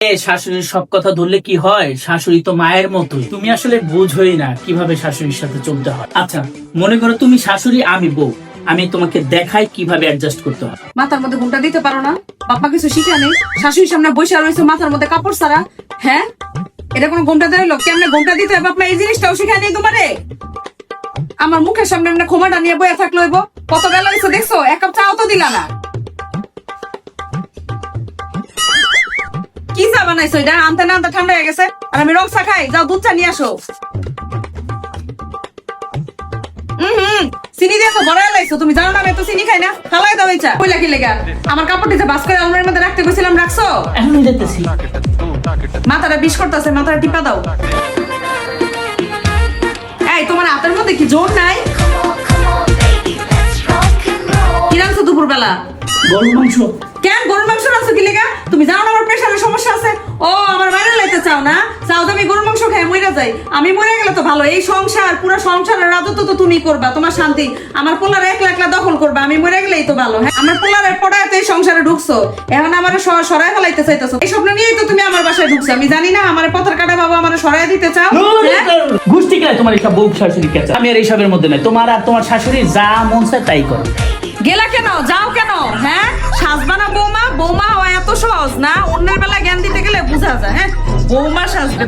শাশুড়ির সব কথা ধরলে কি হয়, শাশুড়ি তো মায়ের মতোই। তুমি আসলে বুঝোই না কিভাবে শাশুড়ির সাথে চলতে হয়। আচ্ছা মনে করো তুমি শাশুড়ি, আমি বউ, আমি তোমাকে দেখাই কিভাবে অ্যাডজাস্ট করতে হয়। মাথার মধ্যে ঘুমটা দিতে পারো না? বাপ্পা কিছু শিখা নেই? শাশুড়ির সামনে বসে রয়েছে মাথার মধ্যে কাপড় ছাড়া। হ্যাঁ, এটা কোনো ঘুমটা দেয় লোক? কেমনে ঘুমটা দিতে হবে বাপ্পা, এই জিনিসটাও শিখা নেই তোমারে? আমার মুখের সামনে এমনি খোমাটা নিয়ে বয়ে থাকলো হইব? কত বেলা হয়েছে দেখছো, এক কাপ চাও তো দিলা না। কি চা বানাইছো? এটা আনতে না আনতে ঠান্ডা হয়ে গেছে। আর আমি রং চা খাই, যাও দুধ চা নিয়ে আসো। চিনি দিয়েছো, বড় লাইছো। তুমি জানো না আমি তো চিনি খাই না। খালাই দাও এই চা। কইলা কি লেগা? আমার কাপড় দিতে বাস করে আলমারির মধ্যে রাখতে কইছিলাম, রাখছো? এখনই যেতেছি। মাথাটা বিষ করতেছে, মাথাটা টিপা দাও। এই তোমার হাতের মধ্যে কি জোর নাই? কি রাখছো দুপুর বেলা? গরুর মাংস। কেন গরুর মাংস রাখছো কি লেগা? তুমি জানো না আমার প্রেশারের সমস্যা আছে? ও আমার বাইরে লাইতে চাও না? চাও তো আমি গরুর মাংস খাই মইরা যাই। আমি মরে গেলে তো ভালো। এই সংসার, পুরো সংসারের রাজত্ব তো তুমি করবা, তোমার শান্তি। আমার পোলার একলা একলা দখল করবা, আমি মরে গেলেই তো ভালো। হ্যাঁ, আমার পোলারের পড়ায় তো এই সংসারে ঢুকছো, এখন আমার সরাই ফেলাইতে চাইতেছো। এই স্বপ্ন নিয়েই তো তুমি আমার বাসায় ঢুকছো। আমি জানি না আমার পথের কাটা বাবা আমার সরাই দিতে চাও। হ্যাঁ? গোষ্ঠী কে তোমার এইসব বউ শাশুড়ি কে? আমি আর এইসবের মধ্যে নাই। তোমার আর তোমার শাশুড়ি যা মন চায় তাই করো। গেলা কেন? যাও কেন? হ্যাঁ, সাজবা না বৌমা? বৌমা হয় এত সহজ না? অন্যের বেলা জ্ঞান দিতে গেলে বোঝা যায়। হ্যাঁ, বৌমা সাজবে।